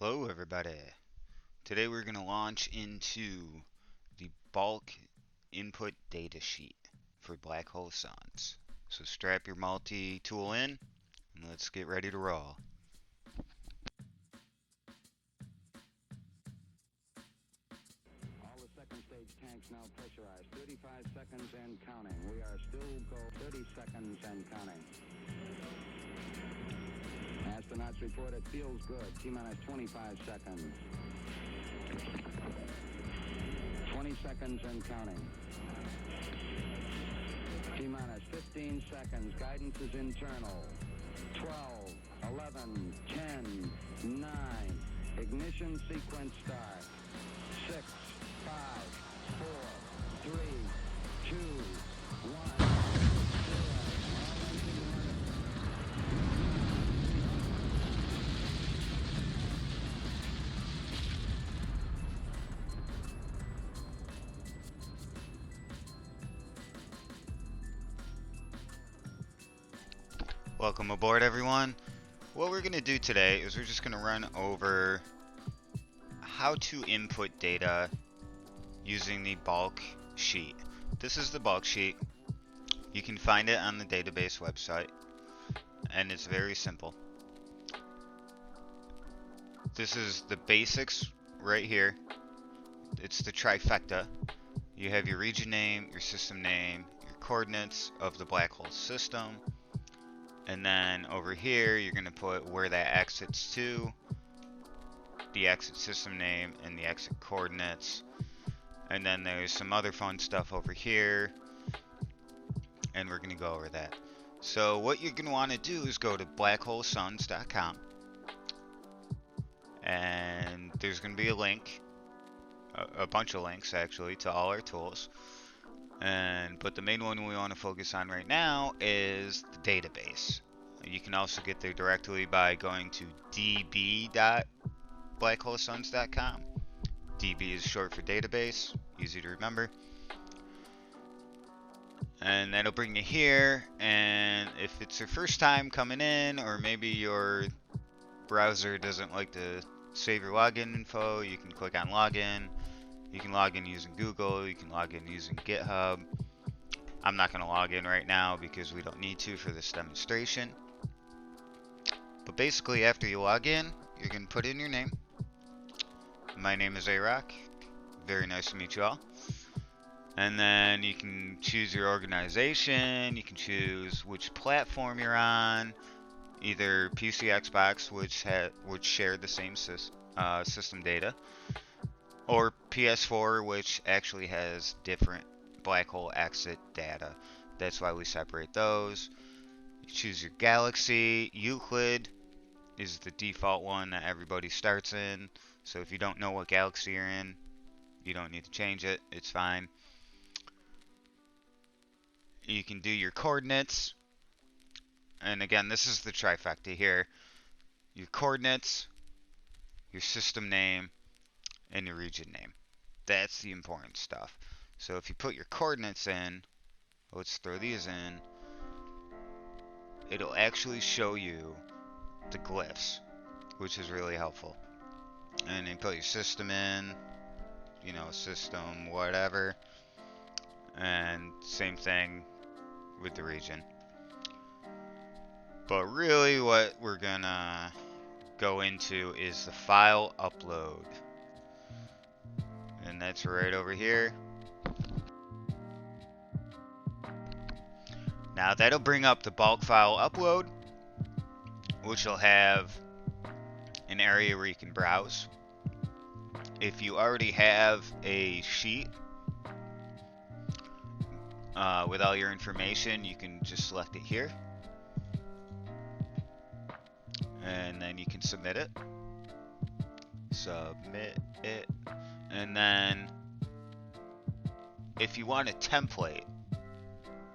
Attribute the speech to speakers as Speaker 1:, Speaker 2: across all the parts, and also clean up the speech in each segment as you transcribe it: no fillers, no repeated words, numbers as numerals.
Speaker 1: Hello everybody. Today we're going to launch into the bulk input data sheet for black hole suns. So strap your multi-tool in and let's get ready to roll.
Speaker 2: All the second stage tanks now pressurized. 35 seconds and counting. We are still go 30 seconds and counting. Astronauts report it feels good. T-minus 25 seconds. 20 seconds and counting. T-minus 15 seconds. Guidance is internal. 12, 11, 10, 9. Ignition sequence start. 6, 5, 4, 3, 2, 1.
Speaker 1: Welcome aboard everyone. What we're going to do today is we're just going to run over how to input data using the bulk sheet. This is the bulk sheet. You can find it on the database website and it's very simple. This is the basics right here. It's the trifecta. You have your region name, your system name, your coordinates of the black hole system, and then over here you're going to put where that exits to, the exit system name, and the exit coordinates. And then there's some other fun stuff over here, and we're going to go over that. So what you're going to want to do is go to blackholesuns.com, and there's going to be a link, a bunch of links actually, to all our tools. But the main one we want to focus on right now is the database. You can also get there directly by going to db.blackholesuns.com. DB is short for database, easy to remember. And that'll bring you here, and if it's your first time coming in, or maybe your browser doesn't like to save your login info, you can click on login. You can log in using Google, you can log in using GitHub. I'm not going to log in right now because we don't need to for this demonstration. But basically after you log in, you're going to put in your name. My name is A-Rock. Very nice to meet you all. And then you can choose your organization, you can choose which platform you're on, either PC, Xbox, which share the same system data, or PS4, which actually has different black hole exit data. That's why we separate those. You choose your galaxy. Euclid is the default one that everybody starts in. So if you don't know what galaxy you're in, you don't need to change it. It's fine. You can do your coordinates. And again, this is the trifecta here. Your coordinates, your system name, and your region name. That's the important stuff. So if you put your coordinates in, let's throw these in, it'll actually show you the glyphs, which is really helpful. And you put your system in, system, whatever, and same thing with the region. But really what we're gonna go into is the file upload. And that's right over here. Now that'll bring up the bulk file upload, which will have an area where you can browse. If you already have a sheet with all your information, you can just select it here. And then you can submit it. Submit it. And then if you want a template,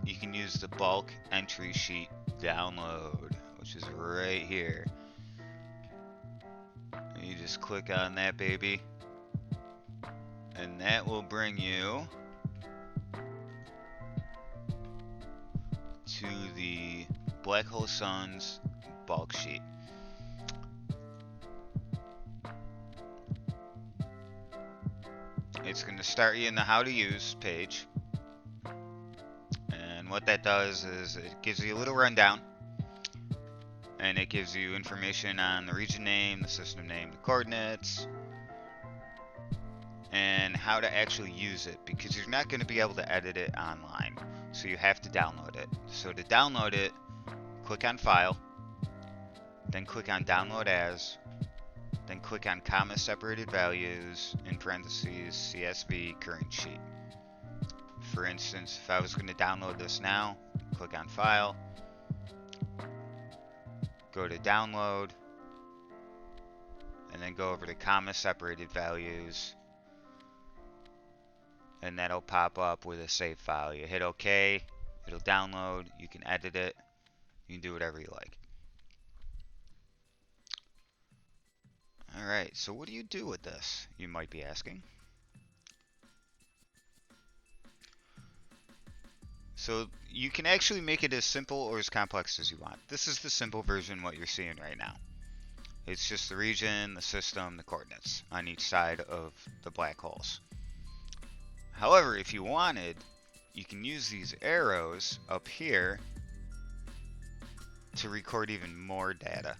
Speaker 1: you can use the bulk entry sheet download, which is right here. And you just click on that baby, and that will bring you to the Black Hole Suns bulk sheet. it's going to start you in the how to use page. And what that does is it gives you a little rundown. And it gives you information on the region name, the system name, the coordinates, and how to actually use it, because you're not going to be able to edit it online. So you have to download it. So to download it, click on File, then click on Download As, then click on Comma Separated Values, in parentheses, CSV Current Sheet. For instance, if I was going to download this now, click on File, go to Download, and then go over to Comma Separated Values, and that'll pop up with a save file. You hit OK, it'll download, you can edit it, you can do whatever you like. Alright, so what do you do with this, you might be asking? So you can actually make it as simple or as complex as you want. This is the simple version, what you're seeing right now. It's just the region, the system, the coordinates on each side of the black holes. However, if you wanted, you can use these arrows up here to record even more data.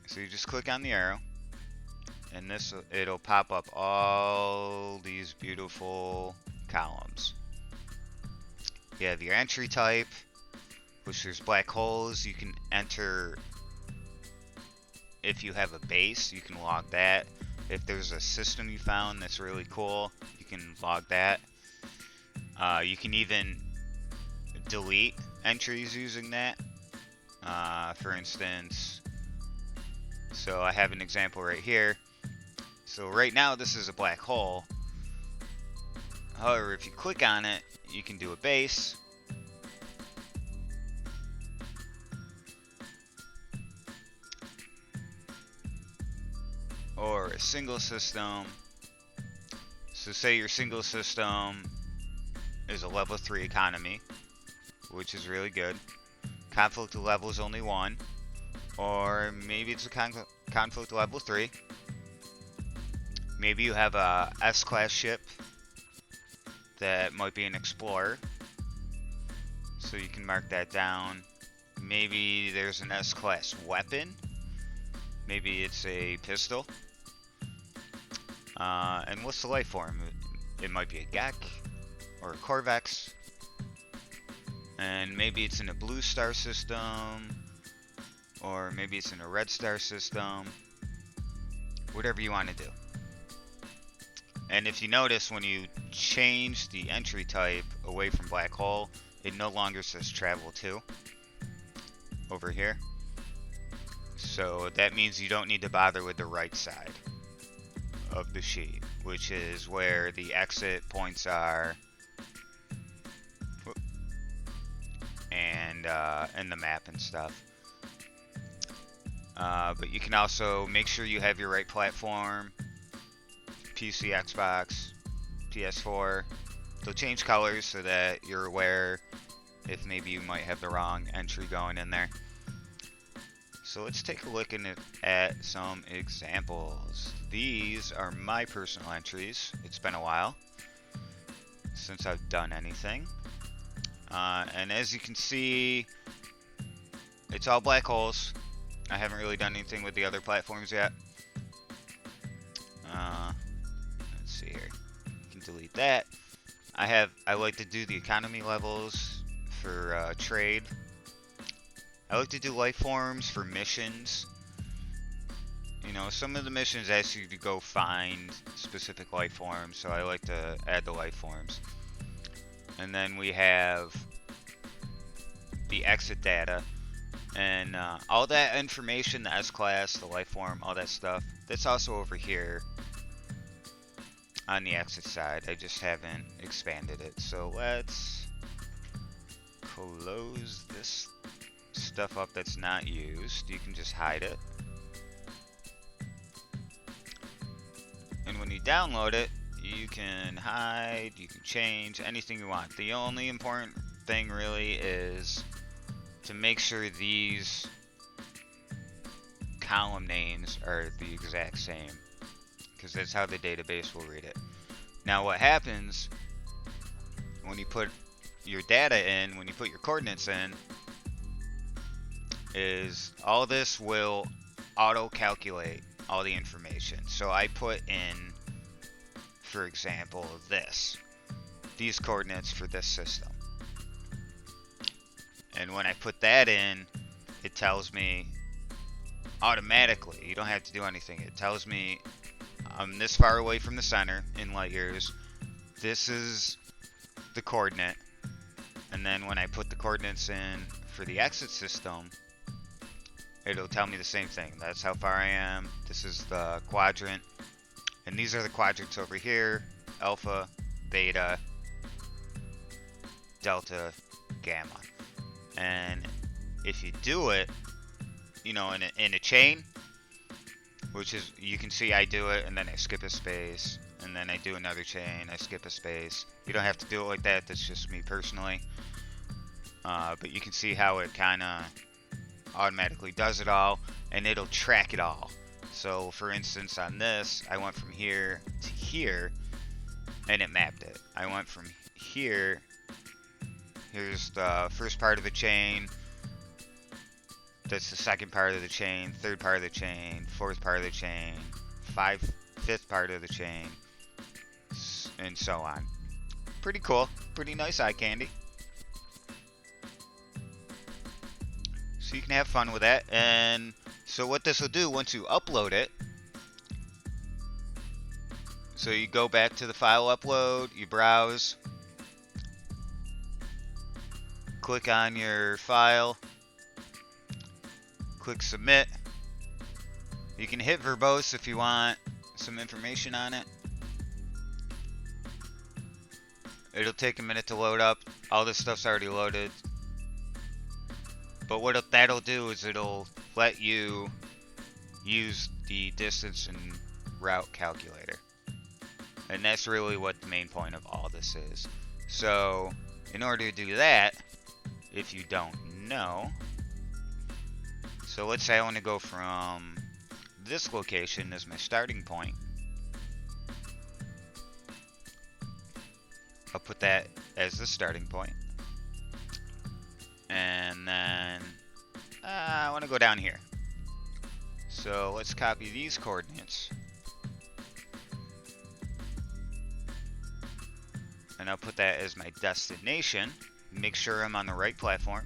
Speaker 1: So you just click on the arrow, and it'll pop up all these beautiful columns. You have your entry type, which there's black holes. You can enter, if you have a base, you can log that. If there's a system you found that's really cool, you can log that. You can even delete entries using that. For instance, so I have an example right here. So right now this is a black hole. However, if you click on it, you can do a base. Or a single system. So say your single system is a level 3 economy, which is really good. Conflict level is only 1. Or maybe it's a conflict level 3. Maybe you have a S-class ship that might be an explorer, so you can mark that down. Maybe there's an S-class weapon. Maybe it's a pistol. And what's the life form? It might be a Gek or a Corvex. And maybe it's in a blue star system, or maybe it's in a red star system. Whatever you want to do. And if you notice, when you change the entry type away from black hole, it no longer says travel to over here. So that means you don't need to bother with the right side of the sheet, which is where the exit points are, and the map and stuff. But you can also make sure you have your right platform. PC, Xbox, PS4. They'll change colors so that you're aware if maybe you might have the wrong entry going in there. So let's take a look at some examples. These are my personal entries. It's been a while since I've done anything. And as you can see, it's all black holes. I haven't really done anything with the other platforms yet. Let's see here. You can delete that. I like to do the economy levels for trade. I like to do life forms for missions. You know, some of the missions ask you to go find specific life forms, so I like to add the life forms. And then we have the exit data. And all that information, the S-class, the life form, all that stuff, that's also over here on the exit side. I just haven't expanded it. So let's close this stuff up that's not used. You can just hide it. And when you download it, you can hide, you can change anything you want. The only important thing really is to make sure these column names are the exact same, because that's how the database will read it. Now what happens when you put your data in, when you put your coordinates in, is all this will auto-calculate all the information. So I put in, for example, these coordinates for this system. And when I put that in, it tells me automatically, you don't have to do anything. It tells me I'm this far away from the center in light years. This is the coordinate. And then when I put the coordinates in for the exit system, it'll tell me the same thing. That's how far I am. This is the quadrant. And these are the quadrants over here: alpha, beta, delta, gamma. And if you do it, you know, in a chain, which is, you can see I do it and then I skip a space, and then I do another chain, I skip a space. You don't have to do it like that, that's just me personally. But you can see how it kind of automatically does it all, and it'll track it all. So for instance, on this, I went from here to here, and it mapped it. I went from here, here's the first part of the chain, that's the second part of the chain, third part of the chain, fourth part of the chain, fifth part of the chain, and so on. Pretty cool, pretty nice eye candy. So you can have fun with that. And so what this will do once you upload it, so you go back to the file upload, you browse, click on your file, click submit. You can hit verbose if you want some information on it. It'll take a minute to load up. All this stuff's already loaded. But what that'll do is it'll let you use the distance and route calculator. And that's really what the main point of all this is. So in order to do that, if you don't know, so let's say I want to go from this location as my starting point. I'll put that as the starting point. And then I want to go down here. So let's copy these coordinates. And I'll put that as my destination. Make sure I'm on the right platform.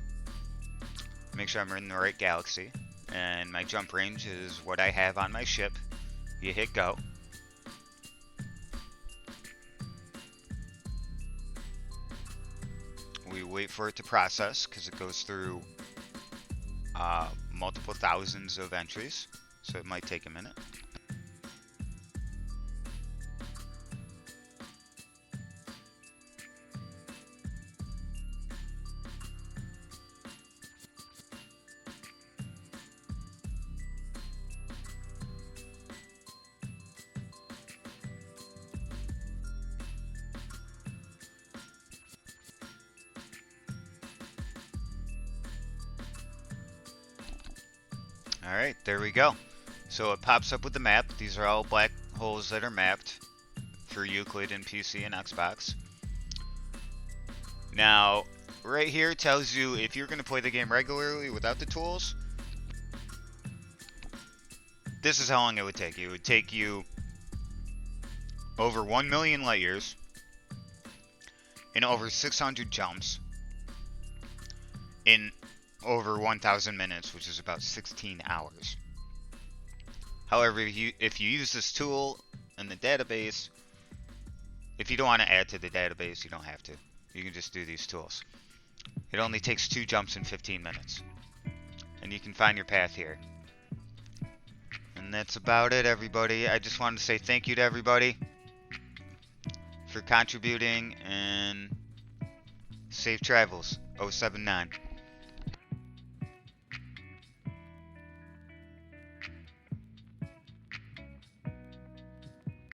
Speaker 1: Make sure I'm in the right galaxy. And my jump range is what I have on my ship. You hit go. We wait for it to process because it goes through multiple thousands of entries, so it might take a minute. Alright, there we go. So it pops up with the map. These are all black holes that are mapped for Euclid and PC and Xbox. Now, right here it tells you if you're going to play the game regularly without the tools, this is how long it would take you. It would take you over 1 million light years and over 600 jumps in over 1,000 minutes, which is about 16 hours. However, if you use this tool in the database, if you don't want to add to the database, you don't have to. You can just do these tools. It only takes 2 jumps in 15 minutes. And you can find your path here. And that's about it, everybody. I just wanted to say thank you to everybody for contributing, and safe travels, 079.